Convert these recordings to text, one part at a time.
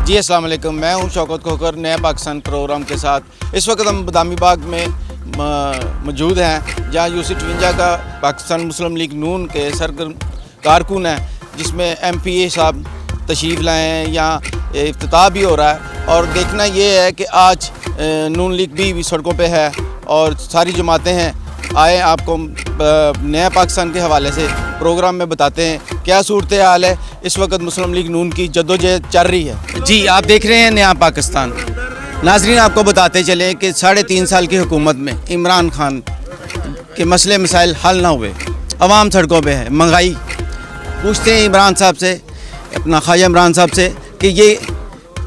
जी अस्सलाम वालेकुम, मैं हूं शौकत खोकर नया पाकिस्तान प्रोग्राम के साथ। इस वक्त हम बदामी बाग में मौजूद हैं जहां यूसी52 का पाकिस्तान मुस्लिम लीग नून के सरगर्म कारकुन हैं, जिसमें MPA साहब तशरीफ़ लाए हैं। यहाँ इफ्तिताह भी हो रहा है और देखना ये है कि आज नून लीग भी सड़कों पे है और सारी जमातें हैं। आए आपको नया पाकिस्तान के हवाले से प्रोग्राम में बताते हैं क्या सूरत हाल है इस वक्त मुस्लिम लीग नून की जद्दोजहद चल रही है। जी आप देख रहे हैं नया पाकिस्तान। नाजरीन आपको बताते चलें कि 3.5 साल की हुकूमत में इमरान खान के मसले मसाइल हल ना हुए, अवाम सड़कों पे है। महंगाई पूछते हैं इमरान साहब से, अपना ख्वाजा इमरान साहब से कि ये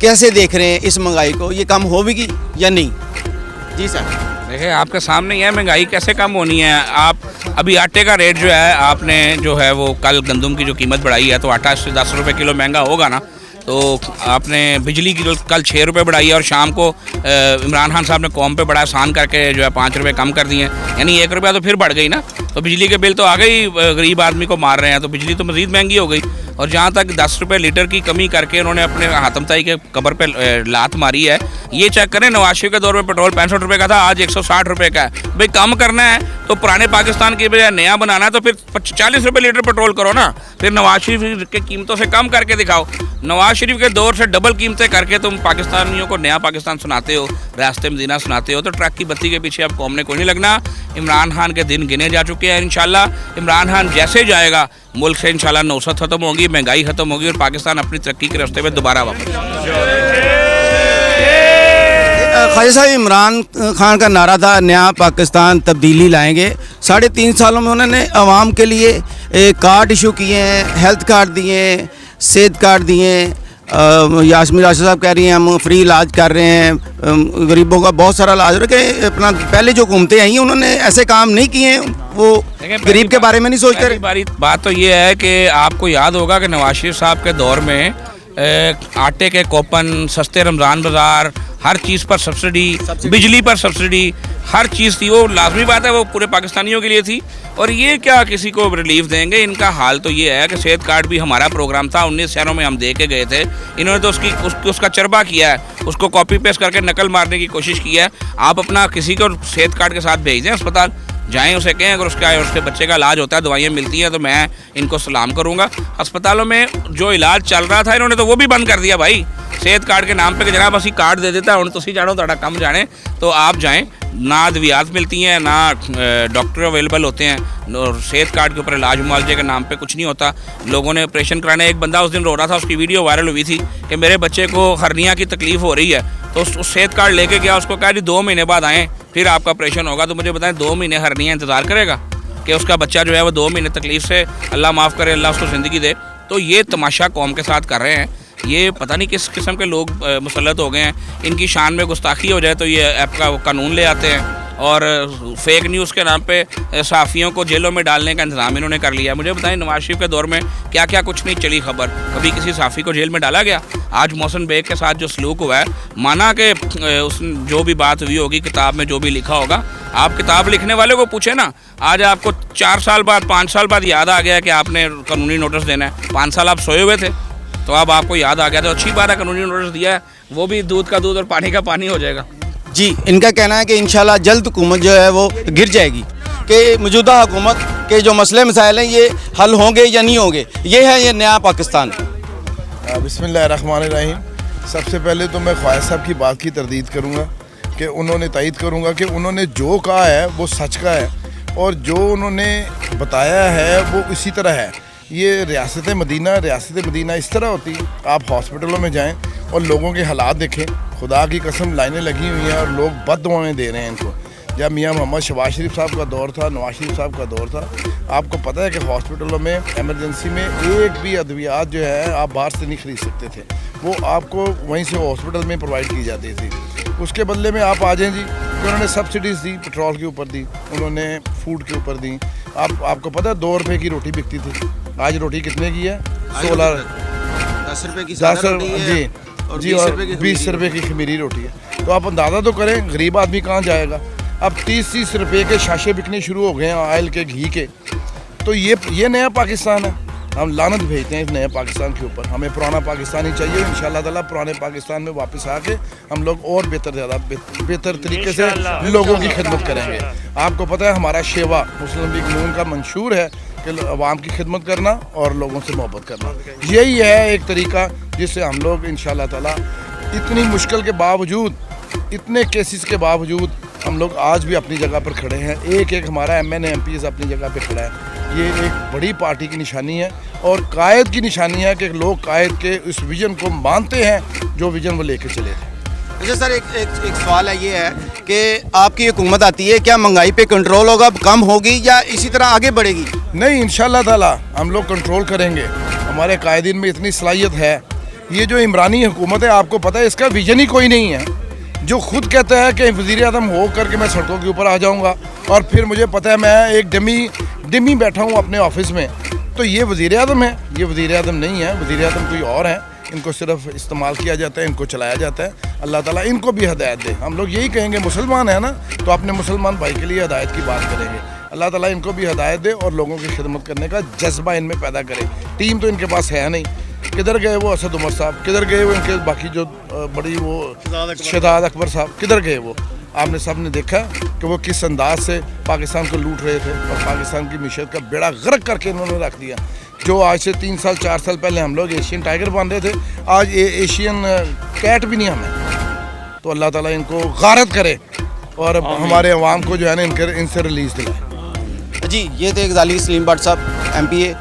कैसे देख रहे हैं इस महंगाई को, ये कम होगी या नहीं। जी सर देखिए आपके सामने ही है, महंगाई कैसे कम होनी है। आप अभी आटे का रेट जो है आपने जो है वो कल गंदम की जो कीमत बढ़ाई है तो आटा 10 रुपये किलो महंगा होगा ना। तो आपने बिजली की जो कल 6 रुपये बढ़ाई है और शाम को इमरान खान साहब ने कौम पे बड़ा आसान करके जो है 5 रुपये कम कर दिए हैं, यानी 1 रुपया तो फिर बढ़ गई ना। तो बिजली के बिल तो आ गई, गरीब आदमी को मार रहे हैं, तो बिजली तो मज़ीद महंगी हो गई। और जहाँ तक 10 रुपये लीटर की कमी करके उन्होंने अपने हातम ताई के कब्र पे लात मारी है। ये चेक करें, नवाज शरीफ के दौर में पेट्रोल 65 रुपये का था, आज 160 रुपये का है। भाई कम करना है तो पुराने पाकिस्तान की बजाय नया बनाना है तो फिर 40 रुपये लीटर पेट्रोल करो ना। फिर नवाज शरीफ के कीमतों से कम करके दिखाओ। नवाज शरीफ के दौर से डबल कीमतें करके तुम पाकिस्तानियों को नया पाकिस्तान सुनाते हो, रास्ते मदीना सुनाते हो। तो ट्रक की बत्ती के पीछे अब कौम ने कोई नहीं लगना। इमरान खान के दिन गिने जा चुके हैं। इंशाल्लाह इमरान खान जैसे जाएगा मुल्क से इंशाल्लाह नौसत खत्म होगी, महंगाई खत्म होगी और पाकिस्तान अपनी तरक्की के रास्ते में दोबारा वापस। ख्वाजा साहब, इमरान खान का नारा था नया पाकिस्तान तब्दीली लाएंगे। 3.5 सालों में उन्होंने आवाम के लिए कार्ड इशू किए हैं, हेल्थ कार्ड दिए, सेहत कार्ड दिए। यास्मीन राशिद साहब कह रही हैं हम फ्री इलाज कर रहे हैं, गरीबों का बहुत सारा इलाज हो रहा है। अपना पहले जो हुकूमतें आई हैं उन्होंने ऐसे काम नहीं किए हैं, वो गरीब के बारे में नहीं सोचते रहे। बात तो ये है कि आपको याद होगा कि नवाज शरीफ साहब के दौर में आटे के कूपन, सस्ते रमज़ान बाज़ार, हर चीज़ पर सब्सिडी, बिजली पर सब्सिडी, हर चीज़ थी। वो लाजमी बात है, वो पूरे पाकिस्तानियों के लिए थी। और ये क्या किसी को रिलीफ देंगे? इनका हाल तो ये है कि सेहत कार्ड भी हमारा प्रोग्राम था, 19 शहरों में हम दे के गए थे। इन्होंने तो उसका चरबा किया है, उसको कॉपी पेस्ट करके नकल मारने की कोशिश की है। आप अपना किसी को सेहत कार्ड के साथ भेज दें अस्पताल, जाएँ उसे कहें अगर उसके बच्चे का इलाज होता है, दवाइयाँ मिलती हैं तो मैं इनको सलाम करूँगा। अस्पतालों में जो इलाज चल रहा था इन्होंने तो वो भी बंद कर दिया भाई, सेहत कार्ड के नाम पे कि जनाब असी कार्ड दे देता है उन्हें तुसी जानो ताड़ा कम जाने। तो आप जाएं, ना अद्वियात मिलती हैं, ना डॉक्टर अवेलेबल होते हैं, और सेहत कार्ड के ऊपर इलाज मुआवजे के नाम पे कुछ नहीं होता। लोगों ने ऑपरेशन कराने, एक बंदा उस दिन रो रहा था, उसकी वीडियो वायरल हुई थी कि मेरे बच्चे को हर्निया की तकलीफ़ हो रही है। तो उस सेहत कार्ड लेके गया, उसको कहा जी 2 महीने बाद आएँ फिर आपका ऑपरेशन होगा। तो मुझे बताएं 2 महीने हर्निया इंतज़ार करेगा कि उसका बच्चा जो है वो 2 महीने तकलीफ़ से, अल्लाह माफ़ करे, अल्लाह उसको ज़िंदगी दे। तो ये तमाशा कौम के साथ कर रहे हैं। ये पता नहीं किस किस्म के लोग मुसल्लत हो गए हैं। इनकी शान में गुस्ताखी हो जाए तो ये ऐप का कानून ले आते हैं और फेक न्यूज़ के नाम पे सहाफ़ियों को जेलों में डालने का इंतज़ाम इन्होंने कर लिया। मुझे बताएं नवाज शरीफ के दौर में क्या क्या कुछ नहीं चली खबर, कभी किसी सहाफ़ी को जेल में डाला गया? आज मोहसिन बेग के साथ जो सलूक हुआ है, माना कि उस जो भी बात हुई होगी, किताब में जो भी लिखा होगा, आप किताब लिखने वाले को पूछे ना। आज आपको 4 साल बाद, 5 साल बाद याद आ गया कि आपने कानूनी नोटिस देना है। 5 साल आप सोए हुए थे तो अब आपको याद आ गया, तो अच्छी बात है कानूनी नोटिस दिया है, वो भी दूध का दूध और पानी का पानी हो जाएगा। जी इनका कहना है कि इंशाल्लाह जल्द हुकूमत जो है वो गिर जाएगी, कि मौजूदा हुकूमत के जो मसले मसाइल हैं ये हल होंगे या नहीं होंगे। ये है ये नया पाकिस्तान। बिस्मिल्लाहिर्रहमानिर्रहीम। सबसे पहले तो मैं ख्वाजा साहब की बात की तरदीद करूँगा कि उन्होंने तायद करूँगा कि उन्होंने जो कहा है वो सच का है और जो उन्होंने बताया है वो इसी तरह है। ये रियासत मदीना इस तरह होती है। आप हॉस्पिटलों में जाएं और लोगों के हालात देखें, खुदा की कसम लाइनें लगी हुई हैं और लोग बद्दुआएं दे रहे हैं इनको। जब मियां मोहम्मद शहबाज शरीफ साहब का दौर था, नवाज शरीफ साहब का दौर था, आपको पता है कि हॉस्पिटलों में एमरजेंसी में एक भी अद्वियात जो है आप बाहर से नहीं ख़रीद सकते थे, वो आपको वहीं से हॉस्पिटल में प्रोवाइड की जाती थी। उसके बदले में आप आ जाएँ जी कि उन्होंने सब्सिडीज़ दी, पेट्रोल के ऊपर दी, उन्होंने फूड के ऊपर दी। आपको पता है 2 रुपये की रोटी बिकती थी, आज रोटी कितने की है? 10 रुपये की जी और 20 रुपये की खमीरी रोटी है। तो आप अंदाज़ा तो करें गरीब आदमी कहाँ जाएगा। अब 30-30 रुपये के शाशे बिकने शुरू हो गए हैं ऑयल के, घी के। तो ये नया पाकिस्तान है। हम लानत भेजते हैं इस नए पाकिस्तान के ऊपर। हमें पुराना पाकिस्तान ही चाहिए। इंशाल्लाह ताला पुराने पाकिस्तान में वापस आके हम लोग और बेहतर तरीके से लोगों की खिदमत करेंगे। आपको पता है हमारा शेवा मुस्लिम लीग नून का मंशूर है कि अवाम की खिदमत करना और लोगों से मोहब्बत करना। यही है एक तरीका जिससे हम लोग इंशाल्लाह ताला इतनी मुश्किल के बावजूद, इतने केसेस के बावजूद हम लोग आज भी अपनी जगह पर खड़े हैं। एक एक हमारा MNA MPs अपनी जगह पर खड़ा है। ये एक बड़ी पार्टी की निशानी है और कायद की निशानी है कि लोग कायद के उस विजन को मानते हैं जो विजन वो लेके चले थे। अच्छा सर, एक सवाल है, ये है कि आपकी हुकूमत आती है, क्या महंगाई पे कंट्रोल होगा, कम होगी या इसी तरह आगे बढ़ेगी? नहीं, इंशाल्लाह ताला हम लोग कंट्रोल करेंगे। हमारे कायदीन में इतनी सलाहियत है। ये जो इमरानी हुकूमत है, आपको पता है इसका विजन ही कोई नहीं है। जो खुद कहता है कि वज़ीर आज़म हो करके मैं सड़कों के ऊपर आ जाऊंगा और फिर मुझे पता है मैं एक डमी बैठा हूँ अपने ऑफिस में, तो ये वज़ीर आज़म है। ये वज़ीर आज़म नहीं है, वज़ीर आज़म कोई और है। इनको सिर्फ इस्तेमाल किया जाता है, इनको चलाया जाता है। अल्लाह ताला इनको भी हिदायत दे। हम लोग यही कहेंगे, मुसलमान है ना, तो अपने मुसलमान भाई के लिए हिदायत की बात करेंगे। अल्लाह ताला इनको भी हिदायत दे और लोगों की खिदमत करने का जज्बा इनमें पैदा करे। टीम तो इनके पास है नहीं। किधर गए वो असद उमर साहब, किधर गए वो इनके बाकी जो बड़ी वो शहजाद अकबर साहब, किधर गए वो? आपने सब ने देखा कि वो किस अंदाज से पाकिस्तान को लूट रहे थे और पाकिस्तान की मीशत का बेड़ा गर्क करके इन्होंने रख दिया। जो आज से 3 साल 4 साल पहले हम लोग एशियन टाइगर बन रहे थे, आज एशियन कैट भी नहीं हमें। तो अल्लाह ताला इनको गारत करे और हमारे अवाम को जो है ना इनसे रिलीज़ दिलाए। जी, ये थे गजाली सलीम भट्ट साहब, MPA